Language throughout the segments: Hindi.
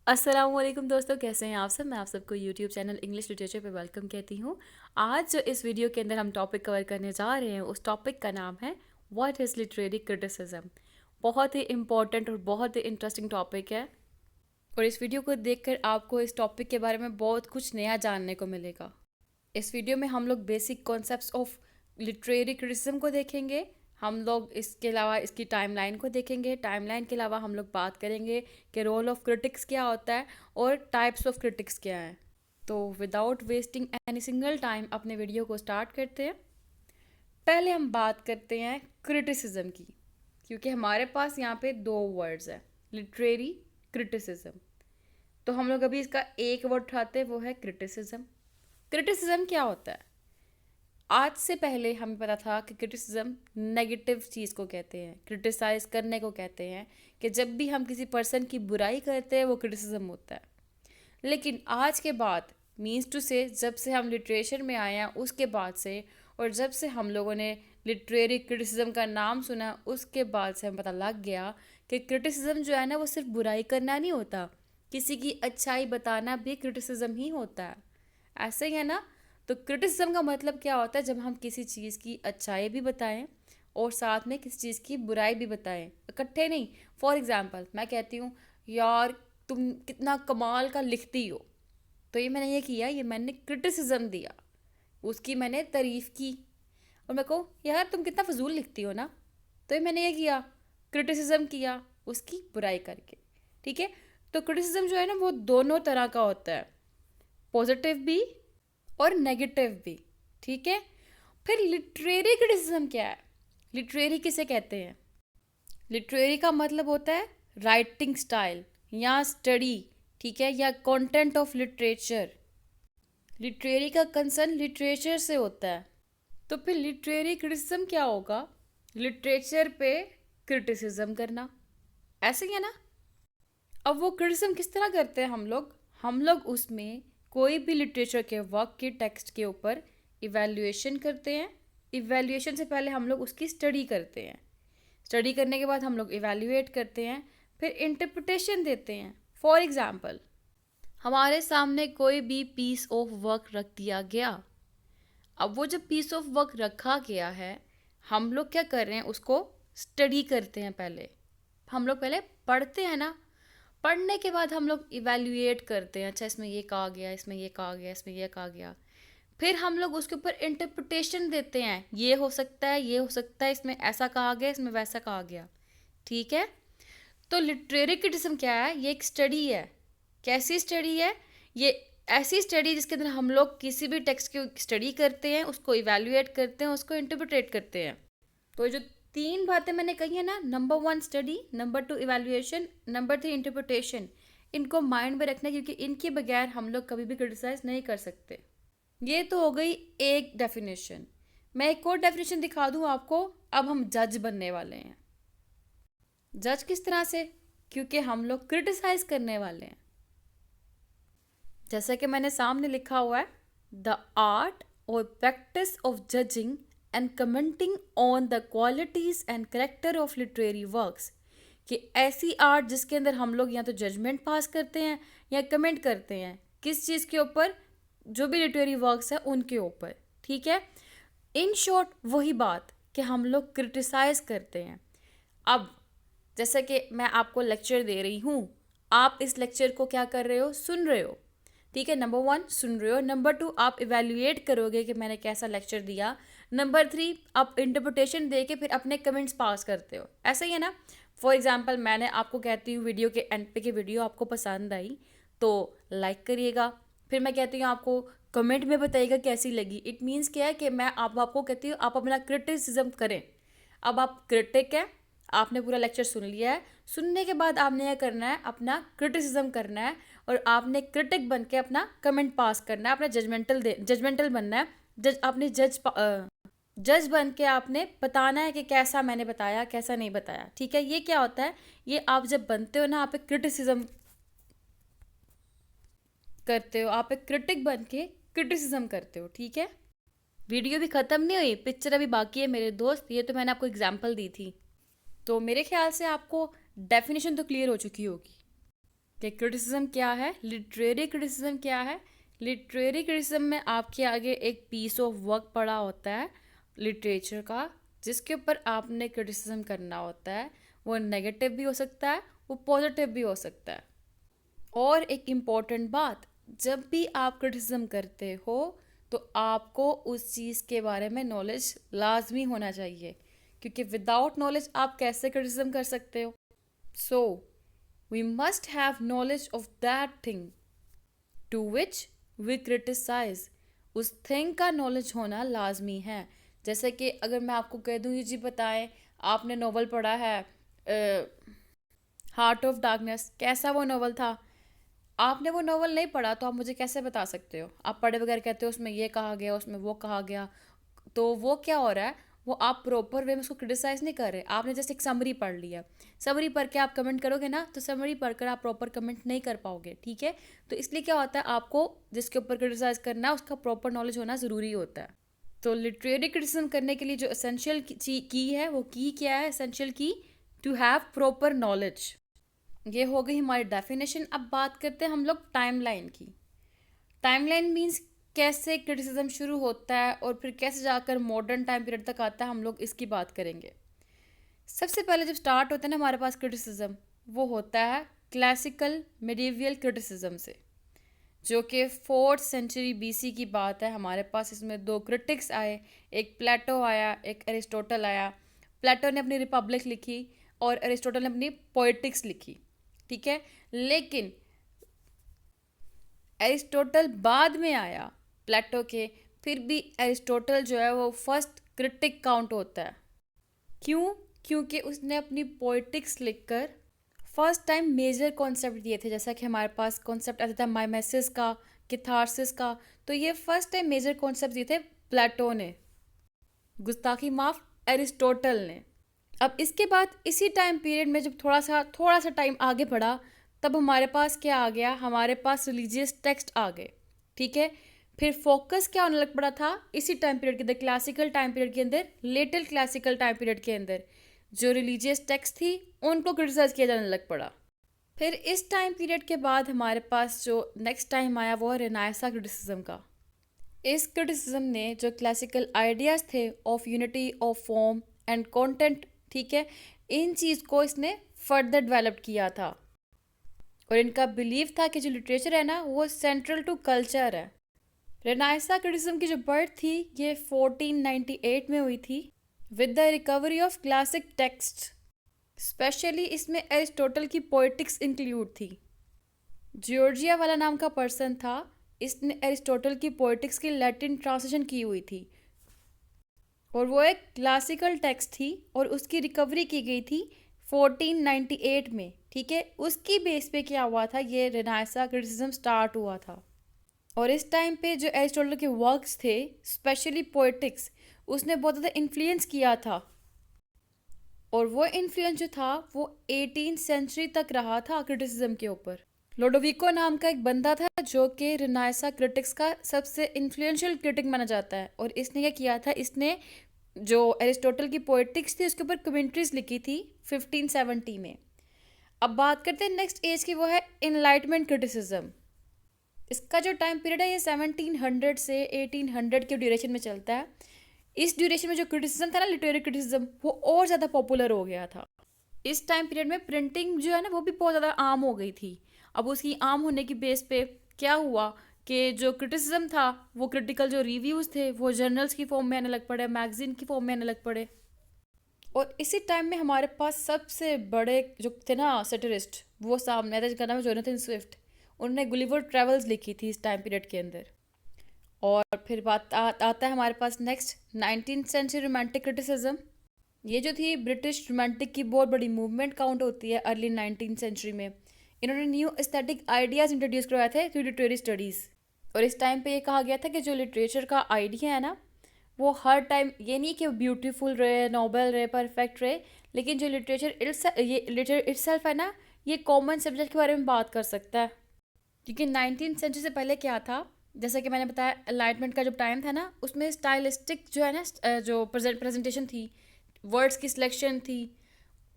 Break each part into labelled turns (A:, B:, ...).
A: अस्सलामुअलैकुम दोस्तों, कैसे हैं आप सब। मैं आप सबको यूट्यूब चैनल इंग्लिश लिटरेचर पे वेलकम कहती हूँ। आज जो इस वीडियो के अंदर हम टॉपिक कवर करने जा रहे हैं उस टॉपिक का नाम है व्हाट इज़ लिटरेरी क्रिटिसिज्म। बहुत ही इम्पॉर्टेंट और बहुत ही इंटरेस्टिंग टॉपिक है और इस वीडियो को देखकर आपको इस टॉपिक के बारे में बहुत कुछ नया जानने को मिलेगा। इस वीडियो में हम लोग basic concepts of literary criticism को देखेंगे। हम लोग इसके अलावा इसकी टाइमलाइन को देखेंगे। टाइमलाइन के अलावा हम लोग बात करेंगे कि रोल ऑफ क्रिटिक्स क्या होता है और टाइप्स ऑफ क्रिटिक्स क्या हैं। तो without wasting any single time अपने वीडियो को स्टार्ट करते हैं। पहले हम बात करते हैं क्रिटिसिज्म की, क्योंकि हमारे पास यहाँ पे दो वर्ड्स हैं, लिटरेरी, क्रिटिसिज्म। तो हम लोग अभी इसका एक वर्ड उठाते हैं, वो है क्रिटिसिज्म। क्रिटिसिज्म क्या होता है? आज से पहले हमें पता था कि क्रिटिसिज्म नेगेटिव चीज़ को कहते हैं, क्रिटिसाइज करने को कहते हैं, कि जब भी हम किसी पर्सन की बुराई करते हैं वो क्रिटिसिज्म होता है। लेकिन आज के बाद मीन्स टू से जब से हम लिटरेचर में आए हैं उसके बाद से, और जब से हम लोगों ने लिटरेरी क्रिटिसिज्म का नाम सुना उसके बाद से हमें पता लग गया कि क्रिटिसिज्म जो है ना वो सिर्फ बुराई करना नहीं होता, किसी की अच्छाई बताना भी क्रिटिसिज्म ही होता है। ऐसे ही है ना। तो क्रिटिसिज्म का मतलब क्या होता है? जब हम किसी चीज़ की अच्छाई भी बताएं और साथ में किसी चीज़ की बुराई भी बताएं, इकट्ठे नहीं। फॉर एग्जांपल मैं कहती हूँ, यार तुम कितना कमाल का लिखती हो, तो ये मैंने ये किया, ये मैंने क्रिटिसिज्म दिया, उसकी मैंने तारीफ़ की। और मैं कहूँ यार तुम कितना फजूल लिखती हो ना, तो ये मैंने ये किया, क्रिटिसिज्म किया उसकी बुराई करके। ठीक है। तो क्रिटिसिज्म जो है ना वो दोनों तरह का होता है, पॉजिटिव भी और नेगेटिव भी। ठीक है। फिर लिटरेरी क्रिटिसिज्म क्या है? लिटरेरी किसे कहते हैं? लिटरेरी का मतलब होता है राइटिंग स्टाइल या स्टडी, ठीक है, या कंटेंट ऑफ लिटरेचर। लिटरेरी का कंसर्न लिटरेचर से होता है। तो फिर लिटरेरी क्रिटिसिज्म क्या होगा? लिटरेचर पे क्रिटिसिज्म करना, ऐसे ही है ना। अब वो क्रिटिसिज्म किस तरह करते हैं हम लोग उसमें कोई भी लिटरेचर के वर्क के टेक्स्ट के ऊपर इवैल्यूएशन करते हैं। इवैल्यूएशन से पहले हम लोग उसकी स्टडी करते हैं, स्टडी करने के बाद हम लोग इवैल्यूएट करते हैं, फिर इंटरप्रिटेशन देते हैं। फॉर एग्जांपल, हमारे सामने कोई भी पीस ऑफ वर्क रख दिया गया। अब वो जब पीस ऑफ वर्क रखा गया है, हम लोग क्या कर रहे हैं? उसको स्टडी करते हैं। पहले हम लोग पहले पढ़ते हैं ना, पढ़ने के बाद हम लोग इवैल्यूएट करते हैं, अच्छा इसमें ये कहा गया, इसमें ये कहा गया, इसमें ये कहा गया। फिर हम लोग उसके ऊपर इंटरप्रिटेशन देते हैं, ये हो सकता है, ये हो सकता है, इसमें ऐसा कहा गया, इसमें वैसा कहा गया। ठीक है। तो लिटरेरी क्रिटिसिज्म क्या है? ये एक स्टडी है। कैसी स्टडी है? ये ऐसी स्टडी जिसके अंदर हम लोग किसी भी टेक्स्ट की स्टडी करते हैं, उसको इवैल्यूएट करते हैं, उसको इंटरप्रिटेट करते हैं। तो जो तीन बातें मैंने कही है ना, number 1 study, number 2 evaluation, number 3 interpretation, इनको माइंड में रखना, क्योंकि इनके बगैर हम लोग कभी भी क्रिटिसाइज नहीं कर सकते। ये तो हो गई एक डेफिनेशन। मैं एक और डेफिनेशन दिखा दूं आपको। अब हम जज बनने वाले हैं। जज किस तरह से? क्योंकि हम लोग क्रिटिसाइज करने वाले हैं। जैसा कि मैंने सामने लिखा हुआ है, द आर्ट और practice of judging and commenting on the qualities and character of literary works. कि ऐसी आर्ट जिसके अंदर हम लोग या तो जजमेंट पास करते हैं या कमेंट करते हैं, किस चीज़ के ऊपर? जो भी लिटरेरी वर्क्स है उनके ऊपर। ठीक है। इन शॉर्ट वही बात कि हम लोग क्रिटिसाइज करते हैं। अब जैसे कि मैं आपको लेक्चर दे रही हूँ, आप इस लेक्चर को क्या कर रहे हो? सुन रहे हो। ठीक है। नंबर 1 सुन रहे हो, नंबर 2 आप इवैल्यूएट करोगे कि मैंने कैसा लेक्चर दिया, नंबर 3 आप इंटरप्रिटेशन दे के फिर अपने कमेंट्स पास करते हो। ऐसा ही है ना। फॉर एग्जाम्पल मैं आपको कहती हूँ वीडियो के एंड पे कि वीडियो आपको पसंद आई तो लाइक करिएगा, फिर मैं कहती हूँ आपको कमेंट में बताइएगा कैसी लगी। इट मीन्स क्या है कि मैं आपको कहती हूँ आप अपना क्रिटिसिज्म करें। अब आप क्रिटिक हैं, आपने पूरा लेक्चर सुन लिया है, सुनने के बाद आपने क्या करना है? अपना क्रिटिसिज्म करना है और आपने क्रिटिक बन के अपना कमेंट पास करना है, अपना जजमेंटल बनना है। आपने जज बन के आपने बताना है कि कैसा मैंने बताया, कैसा नहीं बताया। ठीक है। ये क्या होता है? ये आप जब बनते हो ना, आप एक क्रिटिसिज्म करते हो, आप एक क्रिटिक बन के क्रिटिसिज्म करते हो। ठीक है। वीडियो भी ख़त्म नहीं हुई, पिक्चर अभी बाकी है मेरे दोस्त। ये तो मैंने आपको एग्जाम्पल दी थी। तो मेरे ख्याल से आपको डेफिनेशन तो क्लियर हो चुकी होगी कि क्रिटिसिज्म क्या है, लिटरेरी क्रिटिसिज्म क्या है। लिटरेरी क्रिटिसिज्म में आपके आगे एक पीस ऑफ वर्क पड़ा होता है लिटरेचर का, जिसके ऊपर आपने क्रिटिसिज्म करना होता है। वो नेगेटिव भी हो सकता है, वो पॉजिटिव भी हो सकता है। और एक इम्पॉर्टेंट बात, जब भी आप क्रिटिसिज्म करते हो तो आपको उस चीज़ के बारे में नॉलेज लाजमी होना चाहिए, क्योंकि विदाउट नॉलेज आप कैसे क्रिटिसिज्म कर सकते हो। So we must have knowledge of that thing to which we criticise. उस थिंग का नॉलेज होना लाजमी है। जैसे कि अगर मैं आपको कह दूँ, जी बताएं आपने नॉवल पढ़ा है हार्ट ऑफ डार्कनेस, कैसा वो नॉवल था। आपने वो नॉवल नहीं पढ़ा तो आप मुझे कैसे बता सकते हो। आप पढ़े बगैर कहते हो उसमें ये कहा गया, उसमें वो कहा गया, तो वो क्या हो रहा है, वो आप प्रॉपर वे में उसको क्रिटिसाइज नहीं कर रहे। आपने जैसे एक समरी पढ़ लिया, समरी पढ़ के आप कमेंट करोगे ना, तो समरी पढ़कर आप प्रॉपर कमेंट नहीं कर पाओगे, ठीक है। तो इसलिए क्या होता है, आपको जिसके ऊपर क्रिटिसाइज करना है उसका प्रॉपर नॉलेज होना ज़रूरी होता है। तो लिटरेरी क्रिटिसिज्म करने के लिए जो एसेंशियल की है, वो की क्या है, एसेंशियल की टू हैव प्रॉपर नॉलेज। ये हो गई हमारी डेफिनेशन। अब बात करते हैं हम लोग टाइमलाइन की। टाइमलाइन मीन्स कैसे क्रिटिसिज्म शुरू होता है और फिर कैसे जाकर मॉडर्न टाइम पीरियड तक आता है, हम लोग इसकी बात करेंगे। सबसे पहले जब स्टार्ट होता है ना हमारे पास क्रिटिसिज्म, वो होता है क्लासिकल मिडिवियल क्रिटिसिज्म से, जो कि 4th सेंचुरी BC की बात है हमारे पास। इसमें 2 क्रिटिक्स आए, एक प्लेटो आया, एक एरिस्टोटल आया। प्लेटो ने अपनी रिपब्लिक लिखी और एरिस्टोटल ने अपनी पोएटिक्स लिखी, ठीक है। लेकिन एरिस्टोटल बाद में आया प्लेटो के, फिर भी एरिस्टोटल जो है वो फर्स्ट क्रिटिक काउंट होता है। क्यों? क्योंकि उसने अपनी पोएटिक्स लिखकर फर्स्ट टाइम मेजर कॉन्सेप्ट दिए थे। जैसा कि हमारे पास कॉन्सेप्ट आता था माइमेसिस का, कैथारसिस का, तो ये फर्स्ट टाइम मेजर कॉन्सेप्ट दिए थे प्लेटो ने, गुस्ताखी माफ एरिस्टोटल ने। अब इसके बाद इसी टाइम पीरियड में जब थोड़ा सा टाइम आगे बढ़ा, तब हमारे पास क्या आ गया, हमारे पास रिलीजियस टेक्स्ट आ गए, ठीक है। फिर फोकस क्या होने लग पड़ा था इसी टाइम पीरियड के अंदर, क्लासिकल टाइम पीरियड के अंदर, लिटिल क्लासिकल टाइम पीरियड के अंदर जो रिलीजियस टेक्स्ट थी उनको क्रिटिसाइज किया जाने लग पड़ा। फिर इस टाइम पीरियड के बाद हमारे पास जो नेक्स्ट टाइम आया वो है रेनाइसा क्रिटिसिज्म का। इस क्रिटिसिज्म ने जो क्लासिकल आइडियाज़ थे of unity of form and content, ठीक है, इन चीज़ को इसने फर्दर डेवलप किया था। और इनका बिलीव था कि जो लिटरेचर है ना वो सेंट्रल टू कल्चर है। रेनाइसा क्रिटिसिज्म की जो बर्थ थी ये 1498 में हुई थी with the recovery of classic text. Specially इसमें एरिस्टोटल की पोएटिक्स इंक्लूड थी। जॉर्जिया वाला नाम का पर्सन था, इसने एरिस्टोटल की पोएटिक्स की लैटिन ट्रांसलेशन की हुई थी और वो एक क्लासिकल टेक्स्ट थी और उसकी रिकवरी की गई थी 1498 में, ठीक है। उसकी बेस पे क्या हुआ था, ये रेनाइसा क्रिटिसिज्म स्टार्ट हुआ था। और इस टाइम पे जो एरिस्टोटल के वर्क्स थे, स्पेशली पोएटिक्स, उसने बहुत ज़्यादा इन्फ्लुएंस किया था। और वो इन्फ्लुएंस जो था वो 18th सेंचुरी तक रहा था क्रिटिसिज्म के ऊपर। लोडोविको नाम का एक बंदा था जो कि रेनाइसा क्रिटिक्स का सबसे इन्फ्लुएंशियल क्रिटिक माना जाता है। और इसने क्या किया था, इसने जो एरिस्टोटल की पोएटिक्स थी उसके ऊपर कमेंट्रीज लिखी थी 1570 में। अब बात करते हैं नेक्स्ट एज की, वो है इनलाइटमेंट क्रिटिसिज्म। इसका जो टाइम पीरियड है ये 1700 से 1800 के ड्यूरेशन में चलता है। इस ड्यूरेशन में जो क्रिटिसिज्म था ना, लिटरेरी क्रिटिसिज्म, वो और ज़्यादा पॉपुलर हो गया था। इस टाइम पीरियड में प्रिंटिंग जो है ना वो भी बहुत ज़्यादा आम हो गई थी। अब उसकी आम होने की बेस पे क्या हुआ कि जो क्रिटिसिज्म था, वो क्रिटिकल जो रिव्यूज़ थे वो जर्नल्स की फॉर्म में आने लग पड़े, मैगजीन की फॉर्म में आने लग पड़े। और इसी टाइम में हमारे पास सबसे बड़े जो थे ना सेटरिस्ट, वो सामने आए, जिनका नाम है जोनाथन स्विफ्ट। उन्होंने गुलिवर ट्रेवल्स लिखी थी इस टाइम पीरियड के अंदर। और फिर बात आता है हमारे पास next 19th century romantic criticism. ये जो थी ब्रिटिश रोमांटिक की बहुत बड़ी मूवमेंट काउंट होती है अर्ली 19th सेंचुरी में। इन्होंने न्यू एस्थेटिक आइडियाज़ इंट्रोड्यूस करवाए थे थ्रू लिटरेरी स्टडीज़। और इस टाइम पे ये कहा गया था कि जो लिटरेचर का आइडिया है ना, वो हर टाइम ये नहीं कि ब्यूटीफुल रहे, नोबल रहे, परफेक्ट रहे, लेकिन जो लिटरेचर इटसेल्फ है ना, ये कॉमन सब्जेक्ट के बारे में बात कर सकता है। क्योंकि 19th सेंचुरी से पहले क्या था, जैसा कि मैंने बताया, एनलाइटमेंट का जो टाइम था ना, उसमें स्टाइलिस्टिक जो है ना, जो प्रेजेंटेशन थी, वर्ड्स की सिलेक्शन थी,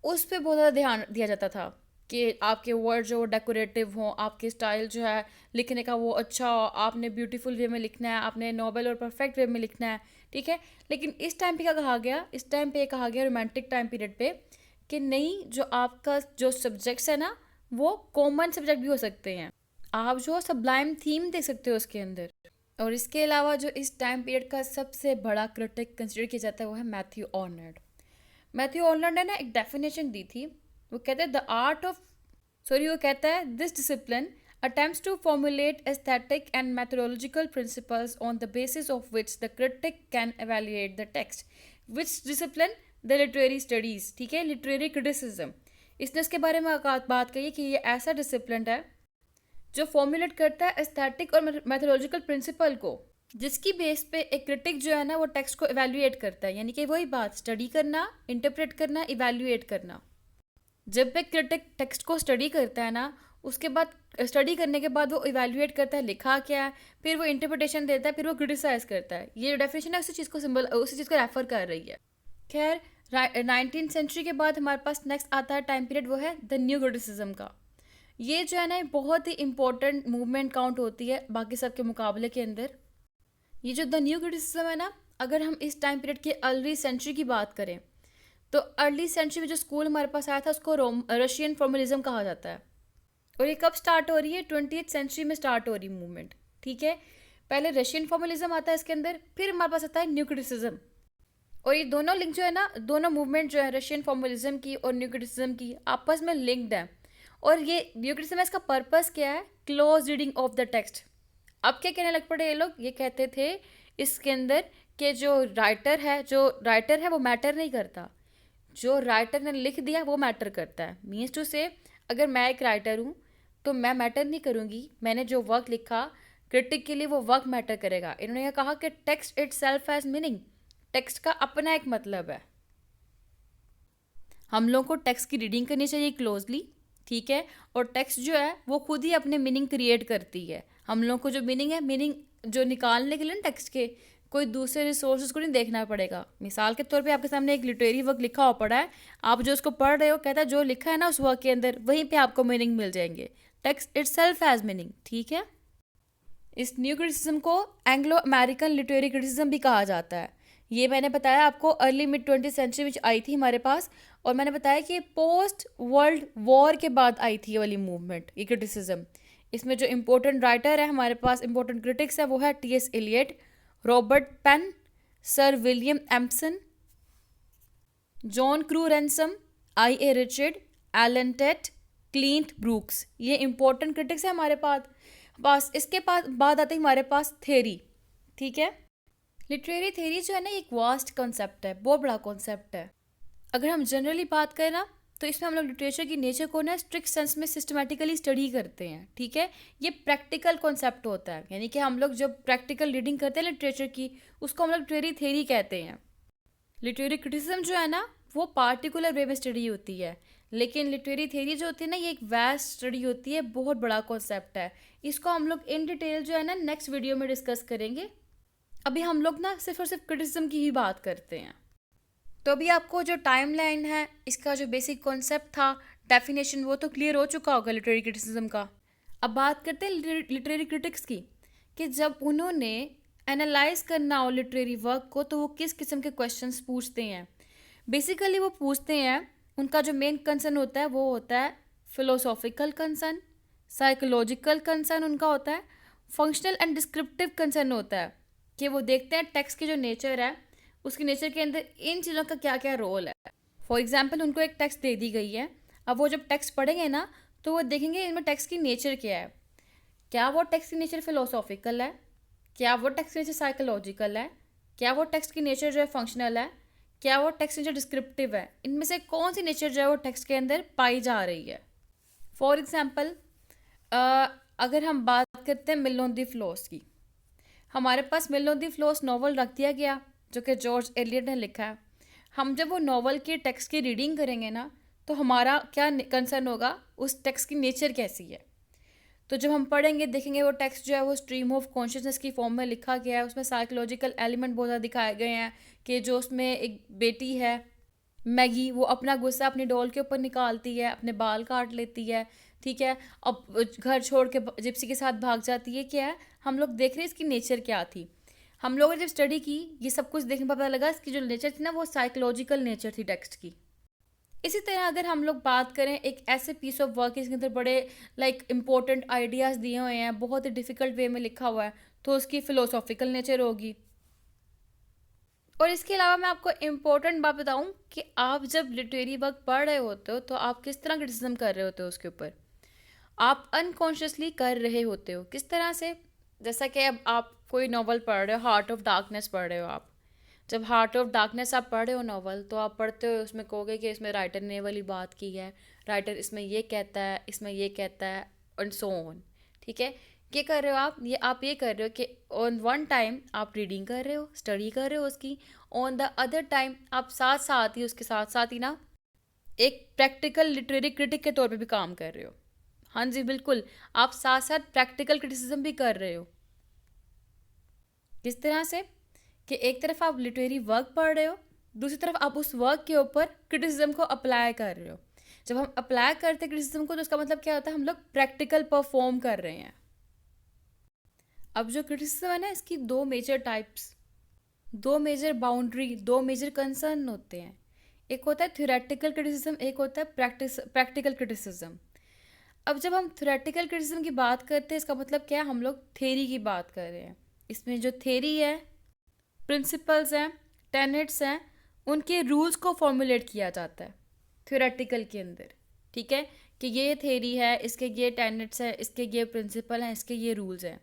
A: उस पर बहुत ज़्यादा ध्यान दिया जाता था। कि आपके वर्ड जो डेकोरेटिव हों, आपके स्टाइल जो है लिखने का वो अच्छा हो, आपने ब्यूटीफुल वे में लिखना है, आपने नोबल और परफेक्ट वे में लिखना है, ठीक है। लेकिन इस टाइम पे क्या कहा गया, इस टाइम पे कहा गया रोमांटिक टाइम पीरियड पे कि नहीं, जो आपका जो सब्जेक्ट्स है ना वो कॉमन सब्जेक्ट भी हो सकते हैं, आप जो सब्लाइम थीम देख सकते हो उसके अंदर। और इसके अलावा जो इस टाइम पीरियड का सबसे बड़ा क्रिटिक कंसिडर किया जाता है वो है मैथ्यू ऑर्नल्ड। मैथ्यू ऑर्नल्ड ने ना एक डेफिनेशन दी थी, वो कहते हैं द आर्ट ऑफ वो कहता है this discipline attempts to formulate aesthetic and methodological principles on the basis of which the critic can evaluate the text. Which discipline? The literary studies, ठीक है, literary criticism। इसने इसके बारे में बात कही कि ये ऐसा डिसिप्लिन है जो फॉर्मुलेट करता है एस्थेटिक और मैथोलॉजिकल प्रिंसिपल को, जिसकी बेस पे एक क्रिटिक जो है ना वो टेक्स्ट को इवेल्युएट करता है, यानी कि वही बात, स्टडी करना, इंटरप्रेट करना, इवेल्युएट करना। जब एक क्रिटिक टेक्स्ट को स्टडी करता है ना, उसके बाद स्टडी करने के बाद वो इवेल्युएट करता है लिखा क्या है, फिर वो इंटरप्रिटेशन देता है, फिर वो क्रिटिसाइज करता है। ये डेफिनेशन है उसी चीज़ को रेफर कर रही है। खैर 19th सेंचुरी के बाद हमारे पास नेक्स्ट आता है टाइम पीरियड, वो है द न्यू क्रिटिसिज्म का। ये जो है ना बहुत ही इंपॉर्टेंट मूवमेंट काउंट होती है बाकी सब के मुकाबले के अंदर। ये जो द न्यू क्रिटिसिज्म है ना, अगर हम इस टाइम पीरियड की अर्ली सेंचुरी की बात करें तो अर्ली सेंचुरी में जो स्कूल हमारे पास आया था उसको रशियन फॉर्मलिज्म कहा जाता है। और ये कब स्टार्ट हो रही है? 20th सेंचुरी में स्टार्ट हो रही मूवमेंट, ठीक है। पहले रशियन फॉर्मलिज्म आता है इसके अंदर, फिर हमारे पास आता है न्यू क्रिटिसिज्म। और ये दोनों लिंक जो है ना, दोनों मूवमेंट जो है रशियन फॉर्मलिज्म की और न्यू क्रिटिसिज्म की, आपस में लिंक्ड है। और ये न्यू क्रिटिसिज्म, इसका पर्पस क्या है? Close reading of the text. अब क्या कहने लग पड़े ये लोग? ये कहते थे इसके अंदर कि जो राइटर है वो मैटर नहीं करता, जो राइटर ने लिख दिया वो मैटर करता है। मीन्स टू से, अगर मैं एक राइटर हूँ तो मैं मैटर नहीं करूँगी, मैंने जो वर्क लिखा क्रिटिक के लिए वो वर्क मैटर करेगा। इन्होंने यह कहा कि text it self has meaning, text का अपना एक मतलब है। हम लोग को टेक्स्ट की रीडिंग करनी चाहिए क्लोजली, ठीक है। और टेक्स्ट जो है वो खुद ही अपने मीनिंग क्रिएट करती है। हम लोग को जो मीनिंग है, मीनिंग जो निकालने के लिए ना टेक्स्ट के, कोई दूसरे रिसोर्सेज को नहीं देखना पड़ेगा। मिसाल के तौर पे आपके सामने एक लिटरेरी वर्क लिखा हुआ पड़ा है, आप जो उसको पढ़ रहे हो, कहता है जो लिखा है ना उस वर्क के अंदर वहीं पे आपको मीनिंग मिल जाएंगे। टेक्स्ट इटसेल्फ हैज़ मीनिंग, ठीक है। इस न्यू क्रिटिसिज्म को एंग्लो अमेरिकन लिटरेरी क्रिटिसिज्म भी कहा जाता है। ये मैंने बताया आपको अर्ली मिड 20th सेंचुरी में आई थी हमारे पास, और मैंने बताया कि पोस्ट वर्ल्ड वॉर के बाद आई थी ये वाली मूवमेंट, ये क्रिटिसिज्म। इसमें जो इम्पोर्टेंट राइटर है हमारे पास, इम्पोर्टेंट क्रिटिक्स है, वो है T.S. Eliot, Robert Penn, Sir William Empson, John Crowe Ransom, I.A. Richard, Allen Tate, Cleanth Brooks. ये इंपॉर्टेंट क्रिटिक्स है हमारे पास। इसके पास बाद आती है हमारे पास थेरी, ठीक है। लिटरेरी थेरी जो है ना, एक वास्ट कॉन्सेप्ट है, बहुत बड़ा कॉन्सेप्ट है। अगर हम जनरली बात करें ना, तो इसमें हम लोग लिटरेचर की नेचर को ना स्ट्रिक्ट सेंस में सिस्टमेटिकली स्टडी करते हैं, ठीक है। ये प्रैक्टिकल कॉन्सेप्ट होता है, यानी कि हम लोग जब प्रैक्टिकल रीडिंग करते हैं लिटरेचर की, उसको हम लोग लिटरेरी थेरी कहते हैं। लिटरेरी क्रिटिसिज्म जो है ना वो पार्टिकुलर वे में स्टडी होती है, लेकिन लिटरेरी थेरी जो होती है ना, ये एक वास्ट स्टडी होती है, बहुत बड़ा कॉन्सेप्ट है। इसको हम लोग इन डिटेल जो है ना नेक्स्ट वीडियो में डिस्कस करेंगे। अभी हम लोग ना सिर्फ और सिर्फ क्रिटिसिज्म की ही बात करते हैं। तो अभी आपको जो टाइम लाइन है, इसका जो बेसिक कॉन्सेप्ट था, डेफिनेशन, वो तो क्लियर हो चुका होगा लिटरेरी क्रिटिसिज्म का। अब बात करते हैं लिटरेरी क्रिटिक्स की, कि जब उन्होंने एनालाइज करना हो लिटरेरी वर्क को तो वो किस किस्म के क्वेश्चंस पूछते हैं। बेसिकली वो पूछते हैं, उनका जो मेन कंसर्न होता है वो होता है फिलोसॉफिकल कंसर्न, साइकोलॉजिकल कंसर्न उनका होता है, फंक्शनल एंड डिस्क्रिप्टिव कंसर्न होता है, कि वो देखते हैं टेक्स्ट की जो नेचर है, उसकी नेचर के अंदर इन चीज़ों का क्या क्या रोल है। फॉर एग्जाम्पल, उनको एक टेक्स्ट दे दी गई है, अब वो जब टेक्स्ट पढ़ेंगे ना तो वो देखेंगे इनमें टेक्स्ट की नेचर क्या है। क्या वो टेक्स्ट की नेचर फिलोसॉफिकल है, क्या वो टेक्स्ट की नेचर साइकोलॉजिकल है, क्या वो टेक्स्ट की नेचर जो है फंक्शनल है, क्या वो टेक्स्ट नेचर डिस्क्रिप्टिव है। इनमें से कौन सी नेचर जो है वो टेक्स्ट के अंदर पाई जा रही है। फॉर एग्जाम्पल, अगर हम बात करते हैं मिल ऑन द फ्लोर्स की, हमारे पास मिल ऑन द फ्लोर्स नॉवल रख दिया गया जो कि जॉर्ज एलियट ने लिखा है। हम जब वो नॉवल के टेक्स्ट की रीडिंग करेंगे ना तो हमारा क्या कंसर्न होगा, उस टेक्स्ट की नेचर कैसी है। तो जब हम पढ़ेंगे देखेंगे वो टेक्स्ट जो है वो स्ट्रीम ऑफ कॉन्शियसनेस की फॉर्म में लिखा गया है, उसमें साइकोलॉजिकल एलिमेंट बहुत ज़्यादा दिखाए गए हैं, कि जो उसमें एक बेटी है मैगी वो अपना गुस्सा अपनी डॉल के ऊपर निकालती है, अपने बाल काट लेती है, ठीक है। अब घर छोड़ के जिप्सी के साथ भाग जाती है। क्या है, हम लोग देख रहे हैं इसकी नेचर क्या थी। हम लोगों ने जब स्टडी की, ये सब कुछ देखने पर पता लगा इसकी जो नेचर थी ना, वो साइकोलॉजिकल नेचर थी टेक्स्ट की। इसी तरह अगर हम लोग बात करें एक ऐसे पीस ऑफ वर्क इसके अंदर बड़े इंपॉर्टेंट आइडियाज़ दिए हुए हैं, बहुत ही डिफ़िकल्ट वे में लिखा हुआ है, तो उसकी फ़िलोसॉफिकल नेचर होगी। और इसके अलावा मैं आपको इम्पोर्टेंट बात बताऊं कि आप जब लिटरेरी वर्क पढ़ रहे होते हो तो आप किस तरह क्रिटिसिज्म कर रहे होते हो उसके ऊपर। आप अनकॉन्शियसली कर रहे होते हो किस तरह से। जैसा कि अब आप कोई नॉवल पढ़ रहे हो, हार्ट ऑफ डार्कनेस पढ़ रहे हो आप। जब हार्ट ऑफ डार्कनेस आप पढ़ रहे हो नॉवल, तो आप पढ़ते हो, उसमें कहोगे कि इसमें राइटर ने ये वाली बात की है, राइटर इसमें ये कहता है, इसमें ये कहता है, एंड सो ऑन। ठीक है, ये कर रहे हो आप ये कर रहे हो कि ऑन वन टाइम आप रीडिंग कर रहे हो, स्टडी कर रहे हो उसकी, ऑन द अदर टाइम आप साथ साथ ही उसके साथ साथ ही ना एक प्रैक्टिकल लिटरेरी क्रिटिक के तौर पे भी काम कर रहे हो। हाँ जी बिल्कुल, आप साथ साथ प्रैक्टिकल क्रिटिसिज्म भी कर रहे हो। किस तरह से कि एक तरफ आप लिटरेरी वर्क पढ़ रहे हो, दूसरी तरफ आप उस वर्क के ऊपर क्रिटिसिज्म को अप्लाई कर रहे हो। जब हम अप्लाई करते हैं क्रिटिसिज्म को, तो उसका मतलब क्या होता है, हम लोग प्रैक्टिकल परफॉर्म कर रहे हैं। अब जो क्रिटिसिज्म है ना, इसकी दो मेजर टाइप्स, दो मेजर बाउंड्री, दो मेजर कंसर्न होते हैं। एक होता है थ्योरेटिकल क्रिटिसिज्म, एक होता है प्रैक्टिकल क्रिटिसिज्म। अब जब हम थ्योरेटिकल क्रिटिसिज्म की बात करते हैं, इसका मतलब क्या है, हम लोग थेरी की बात कर रहे हैं। इसमें जो थेरी है, प्रिंसिपल्स हैं, टेनेट्स हैं, उनके रूल्स को फॉर्मुलेट किया जाता है थ्योरेटिकल के अंदर। ठीक है, कि ये थेरी है, इसके ये टेनेट्स हैं, इसके ये प्रिंसिपल हैं, इसके ये रूल्स हैं।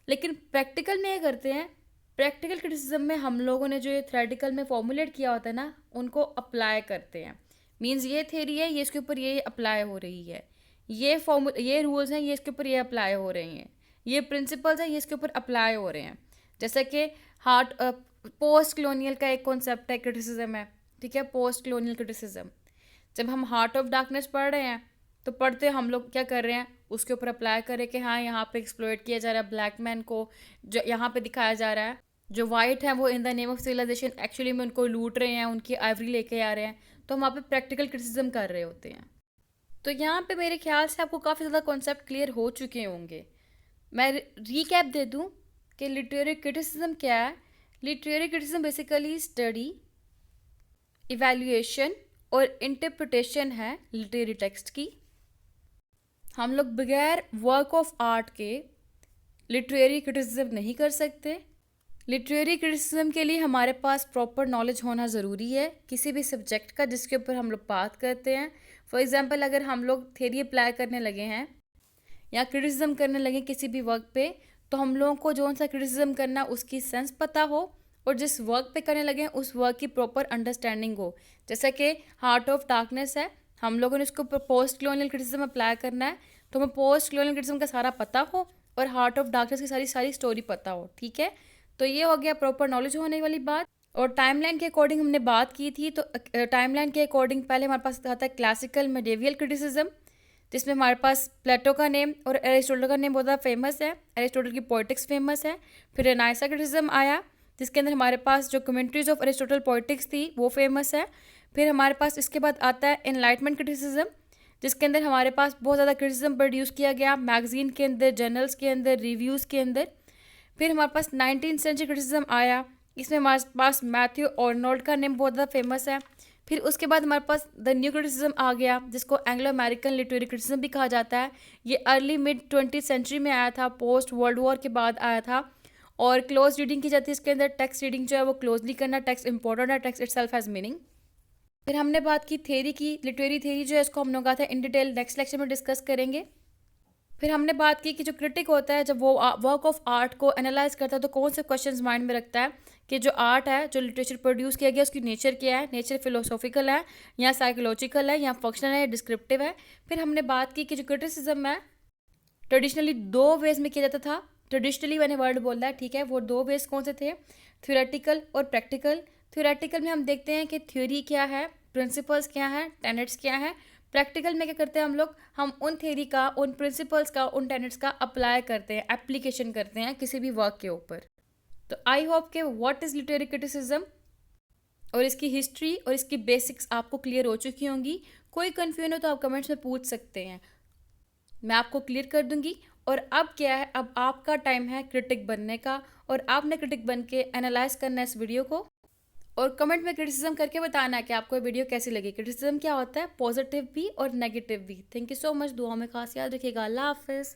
A: लेकिन प्रैक्टिकल में ये करते हैं, प्रैक्टिकल क्रिटिसिज्म में हम लोगों ने जो ये थ्योरेटिकल में फॉर्मुलेट किया होता है ना, उनको अप्लाई करते हैं। मीन्स ये थेरी है, ये इसके ऊपर ये अप्लाई हो रही है, ये रूल्स हैं, ये इसके ऊपर ये अप्लाई हो रहे हैं, ये प्रिंसिपल्स हैं, ये इसके ऊपर अप्लाई हो रहे हैं। जैसे कि हार्ट पोस्ट कलोनियल का एक कॉन्सेप्ट है, क्रिटिसिज्म है। ठीक है, पोस्ट कलोनियल क्रिटिसिज्म। जब हम हार्ट ऑफ डार्कनेस पढ़ रहे हैं, तो पढ़ते हम लोग क्या कर रहे हैं, उसके ऊपर अप्लाई करें कि हाँ, यहाँ पे एक्सप्लॉइट किया जा रहा है ब्लैक मैन को, जो यहाँ पे दिखाया जा रहा है जो वाइट है वो in the name of civilisation actually में उनको लूट रहे हैं, उनकी आइवरी लेके आ रहे हैं। तो हम वहाँ पे प्रैक्टिकल क्रिटिसिज्म कर रहे होते हैं। तो यहाँ पे मेरे ख्याल से आपको काफ़ी ज़्यादा कॉन्सेप्ट क्लियर हो चुके होंगे। मैं रीकैप दे दूँ कि लिटरेरी क्रिटिसिज्म क्या है। Literary criticism basically study, evaluation और इंटरप्रिटेशन है लिटरेरी टेक्स्ट की। हम लोग बगैर वर्क ऑफ आर्ट के लिटरेरी क्रिटिसिज्म नहीं कर सकते। लिटरेरी क्रिटिसिज्म के लिए हमारे पास प्रॉपर नॉलेज होना ज़रूरी है किसी भी सब्जेक्ट का जिसके ऊपर हम लोग बात करते हैं। फॉर एग्जांपल, अगर हम लोग थ्योरी अप्लाई करने लगे हैं या क्रिटिसिज्म करने लगे किसी भी वर्क पे, तो हम लोगों को जो सा क्रिटिसिज्म करना उसकी सेंस पता हो, और जिस वर्क पे करने लगे हैं उस वर्क की प्रॉपर अंडरस्टैंडिंग हो। जैसा कि हार्ट ऑफ डार्कनेस है, हम लोगों ने उसको पोस्ट कलोनियल क्रिटिसिज्म अप्लाई करना है, तो हमें पोस्ट कलोनियल क्रिटिसिज्म का सारा पता हो और हार्ट ऑफ डार्कनेस की सारी सारी स्टोरी पता हो। ठीक है, तो ये हो गया प्रॉपर नॉलेज होने वाली बात। और टाइमलाइन के अकॉर्डिंग हमने बात की थी, तो टाइमलाइन के अकॉर्डिंग पहले हमारे पास आता है क्लासिकल मेडिवियल क्रिटिसिज्म, जिसमें हमारे पास प्लेटो का नेम और एरिस्टोटल का नेम बहुत ज़्यादा फेमस है। एरिस्टोटल की पोइटिक्स फेमस है। फिर रेनाइसा क्रिटिसिज्म आया, जिसके अंदर हमारे पास जो कमेंट्रीज ऑफ एरिस्टोटल पोइटिक्स थी वो फेमस है। फिर हमारे पास इसके बाद आता है एनलाइटमेंट क्रिटिसिज्म, जिसके अंदर हमारे पास बहुत ज़्यादा क्रिटिसिज्म प्रोड्यूस किया गया मैगजीन के अंदर, जर्नल्स के अंदर, रिव्यूज़ के अंदर। फिर हमारे पास 19th सेंचुरी क्रिटिसिज्म आया, इसमें हमारे पास मैथ्यू आर्नोल्ड का नेम बहुत ज़्यादा फेमस है। फिर उसके बाद हमारे पास द न्यू क्रिटिसिज्म आ गया, जिसको एंग्लो अमेरिकन लिटरेरी क्रिटिसिज्म भी कहा जाता है। ये अर्ली मिड 20th सेंचुरी में आया था, पोस्ट वर्ल्ड वॉर के बाद आया था। और क्लोज रीडिंग की जाती है इसके अंदर, टेक्स्ट रीडिंग जो है वो क्लोजली करना, टेक्स्ट इंपॉर्टेंट है, टेक्स्ट इटसेल्फ हैज़ मीनिंग। फिर हमने बात की थेरी की, लिटरेरी थेरी जो है इसको हम लोग कहा था इन डिटेल नेक्स्ट लेक्चर में डिस्कस करेंगे। फिर हमने बात की कि जो क्रिटिक होता है जब वो वर्क ऑफ आर्ट को एनालाइज करता है तो कौन से क्वेश्चंस माइंड में रखता है कि जो आर्ट है, जो लिटरेचर प्रोड्यूस किया गया, उसकी नेचर क्या है, नेचर फिलोसॉफिकल है या साइकोलॉजिकल है या फंक्शनल है या डिस्क्रिप्टिव है। फिर हमने बात की कि जो क्रिटिसिज्म है ट्रेडिशनली दो वेज में किया जाता था। ट्रेडिशनली मैंने वर्ड बोला है, ठीक है, वो दो वेज कौन से थे, थ्योरेटिकल और प्रैक्टिकल। थ्योरेटिकल में हम देखते हैं कि थ्योरी क्या है, प्रिंसिपल्स क्या है, टेनेट्स क्या है। प्रैक्टिकल में क्या करते हैं हम उन थ्योरी का, उन प्रिंसिपल्स का, उन टेनेट्स का अप्लाई करते हैं, एप्लीकेशन करते हैं किसी भी वर्क के ऊपर। तो आई होप के व्हाट इज लिटरेरी क्रिटिसिज्म, और इसकी हिस्ट्री और इसकी बेसिक्स आपको क्लियर हो चुकी होंगी। कोई कन्फ्यूजन हो तो आप कमेंट्स में पूछ सकते हैं, मैं आपको क्लियर कर दूंगी। और अब क्या है, अब आपका टाइम है क्रिटिक बनने का, और आपने क्रिटिक बन के एनालाइज करना है इस वीडियो को, और कमेंट में क्रिटिसिज्म करके बताना है कि आपको ये वीडियो कैसी लगी। क्रिटिसिज्म क्या होता है, पॉजिटिव भी और नेगेटिव भी। थैंक यू सो मच, दुआ में खास याद रखिएगा। अल्लाह हाफिज़।